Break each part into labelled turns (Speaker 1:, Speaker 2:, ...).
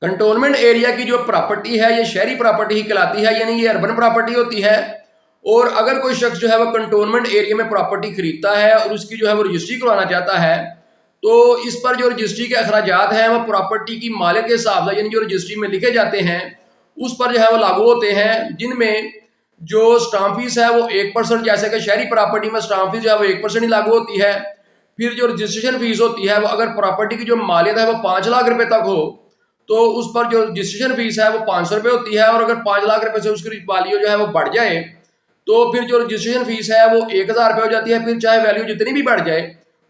Speaker 1: Cantonment area की जो property है ये शहरी प्रॉपर्टी ही कहलाती है, यानी ये अर्बन प्रॉपर्टी होती है। और अगर कोई शख्स जो है वो कंटोनमेंट एरिया में प्रॉपर्टी खरीदता है और उसकी जो है वो रजिस्ट्री करवाना चाहता है, तो इस पर जो रजिस्ट्री के अखराजात हैं वो प्रॉपर्टी की मालिक के हिसाब से, यानी जो रजिस्ट्री में लिखे जाते हैं उस पर जो है वो लागू होते हैं, जिनमें जो स्टाम्प फीस है वो 1%, जैसे कि शहरी प्रॉपर्टी में स्टाम्प फीस जो है वो 1% ही लागू होती है। फिर जो रजिस्ट्रेशन फीस होती है वो अगर प्रॉपर्टी की जो मालियत है वो 5 लाख रुपए तक हो तो उस पर जो रजिस्ट्रेशन फीस है वो 500 रुपये होती है। और अगर 5 लाख रुपए से उसकी वैल्यू जो है वो बढ़ जाए तो फिर जो रजिस्ट्रेशन फीस है वो 1000 रुपये हो जाती है। फिर चाहे वैल्यू जितनी भी बढ़ जाए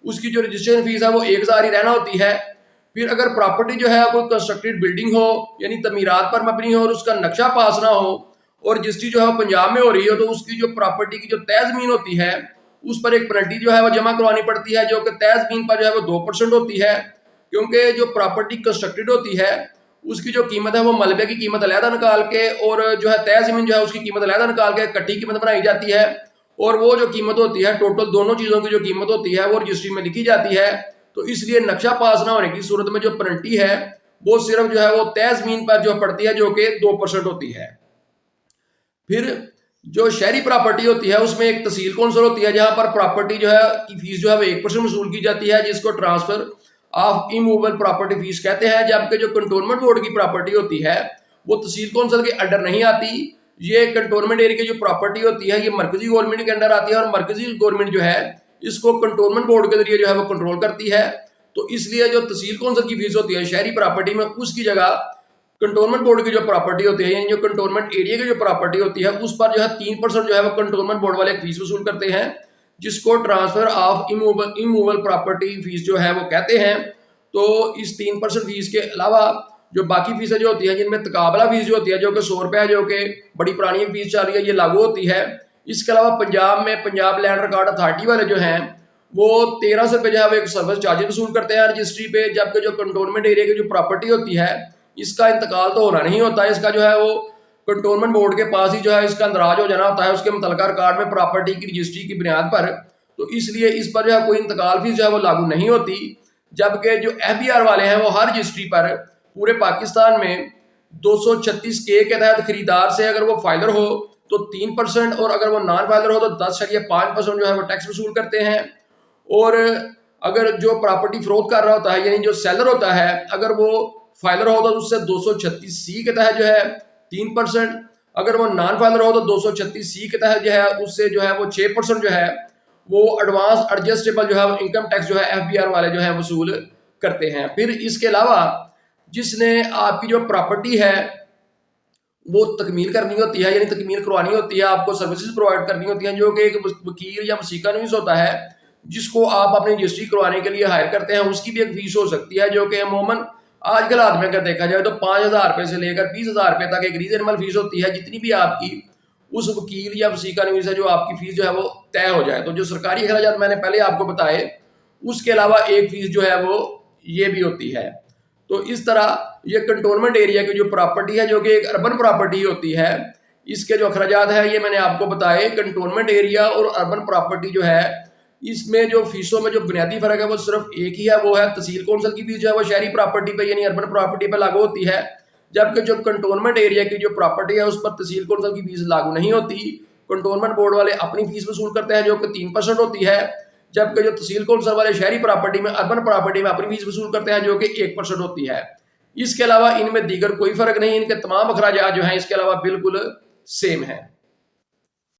Speaker 1: उसकी जो रजिस्ट्रेशन फीस है वो 1000 ही रहना होती है। फिर अगर प्रॉपर्टी जो है कोई कंस्ट्रक्टेड बिल्डिंग हो, यानी तमीरात पर मबनी हो और उसका नक्शा पास ना हो और रजिस्ट्री जो है पंजाब में हो रही हो, तो उसकी जो प्रॉपर्टी की जो तय जमीन होती है उस पर एक पेनल्टी जो है वो जमा करवानी पड़ती है, जो कि तय जमीन पर जो है वो 2% होती है। क्योंकि जो प्रॉपर्टी कंस्ट्रक्टेड होती है उसकी जो कीमत है वो मलबे की कीमत अलहदा निकाल के और जो है तय जमीन जो है उसकी कीमत अलहदा निकाल के इकट्ठी कीमत बनाई जाती है। और वो जो कीमत होती है टोटल दोनों चीज़ों की जो कीमत होती है वो रजिस्ट्री में लिखी जाती है। तो इसलिए नक्शा पास ना होने की सूरत में जो पेनल्टी है वो सिर्फ जो है वो तय जमीन पर जो पड़ती है, जो कि 2% होती है। फिर जो शहरी प्रॉपर्टी होती है उसमें एक तहसील कौंसिल होती है, जहां पर प्रॉपर्टी जो है की फीस जो है वो 1% वसूल की जाती है, जिसको transfer of immovable property fees कहते हैं। जबकि जो कंटोनमेंट बोर्ड की प्रॉपर्टी होती है वो तहसील कौंसिल के अंडर नहीं आती। ये कंटोनमेंट एरिया की जो प्रॉपर्टी होती है ये मरकजी गवर्नमेंट के अंडर आती है और मरकजी गवर्नमेंट जो है इसको कंटोनमेंट बोर्ड के जरिए जो है वो कंट्रोल करती है। तो इसलिए जो तहसील कौंसिल की फीस होती है शहरी प्रॉपर्टी में, उसकी जगह कंटोनमेंट बोर्ड की जो प्रॉपर्टी होती है, यानी जो कंटोनमेंट एरिया की जो प्रॉपर्टी होती है उस पर जो है 3% जो है वो कंटोनमेंट बोर्ड वाले फीस वसूल करते हैं, जिसको transfer of immovable property fees जो है वो कहते हैं। तो इस 3% फीस के अलावा जो बाकी फीसें जो होती हैं, जिनमें तकाबला फीस जो होती है जो कि 100 रुपये है, जो कि बड़ी पुरानी फीस चल रही है, ये लागू होती है। इसके अलावा पंजाब में पंजाब लैंड रिकॉर्ड अथॉरिटी वाले जो हैं वो 1300 रुपये जो है वो एक सर्विस चार्जेस वसूल करते हैं रजिस्ट्री पे। जबकि जो कंटोनमेंट एरिया की जो प्रॉपर्टी होती है इसका इंतकाल तो होना नहीं होता, इसका जो है वो कंटोनमेंट बोर्ड के पास ही जो है इसका अंदराज हो जाना होता है उसके मुतलका रिकॉर्ड में प्रॉपर्टी की रजिस्ट्री की बुनियाद पर। तो इसलिए इस पर जो है कोई इंतकाल फीस जो है वो लागू नहीं होती। जबकि जो FBR वाले हैं वो हर रजिस्ट्री पर पूरे पाकिस्तान में 236K के तहत खरीदार से अगर वो फाइलर हो तो 3% और अगर वो नॉन फाइलर हो तो 10.5% जो है वो टैक्स वसूल करते हैं। और अगर जो प्रॉपर्टी फरोख्त कर रहा होता है, यानी जो सेलर होता है, अगर वो फाइलर हो तो उससे 236C के तहत जो है 3%, अगर वो नॉन फाइलर हो तो 236C के तहत जो है उससे जो है वो 6% जो है वो एडवांस एडजस्टेबल जो है वो इनकम टैक्स जो है FBR वाले जो है वसूल करते हैं। फिर इसके अलावा जिसने आपकी जो प्रॉपर्टी है वो तकमील करनी होती है, यानी तकमील करवानी होती है, आपको सर्विसेज प्रोवाइड करनी होती हैं, जो कि एक वकील या वसीका नवीस होता है जिसको आप अपनी रजिस्ट्री करवाने के लिए हायर करते हैं, उसकी भी एक फीस हो सकती है, जो कि अमूमन आजकल आदमी अगर देखा जाए तो 5000 रुपये से लेकर 20,000 रुपये तक एक रीजनेबल फीस होती है, जितनी भी आपकी उस वकील या वसीका नवीस है जो आपकी फीस जो है वो तय हो जाए। तो जो सरकारी अखराजात मैंने पहले आपको बताए उसके अलावा एक फीस जो है वो ये भी होती है। तो इस तरह ये कंटोनमेंट एरिया की जो प्रॉपर्टी है जो कि एक अर्बन प्रॉपर्टी होती है, इसके जो अखराजात है ये मैंने आपको बताए। कंटोनमेंट एरिया और अर्बन प्रॉपर्टी जो है इसमें जो फीसों में जो बुनियादी फर्क है वो सिर्फ एक ही है, वो है तहसील कौंसिल की फीस जो है वो शहरी प्रॉपर्टी पे यानी अर्बन प्रॉपर्टी पे लागू होती है। जबकि जो कंटोनमेंट एरिया की जो प्रॉपर्टी है उस पर तहसील कौंसिल की फीस लागू नहीं होती। कंटोनमेंट बोर्ड वाले अपनी फीस वसूल करते हैं जो कि 3% होती है, जबकि जो तहसील कौंसिल वाले शहरी प्रॉपर्टी में अर्बन प्रॉपर्टी में अपनी फीस वसूल करते हैं जो कि 1% होती है। इसके अलावा इनमें दीगर कोई फर्क नहीं, इनके तमाम अखराजात जो हैं इसके अलावा बिल्कुल सेम है।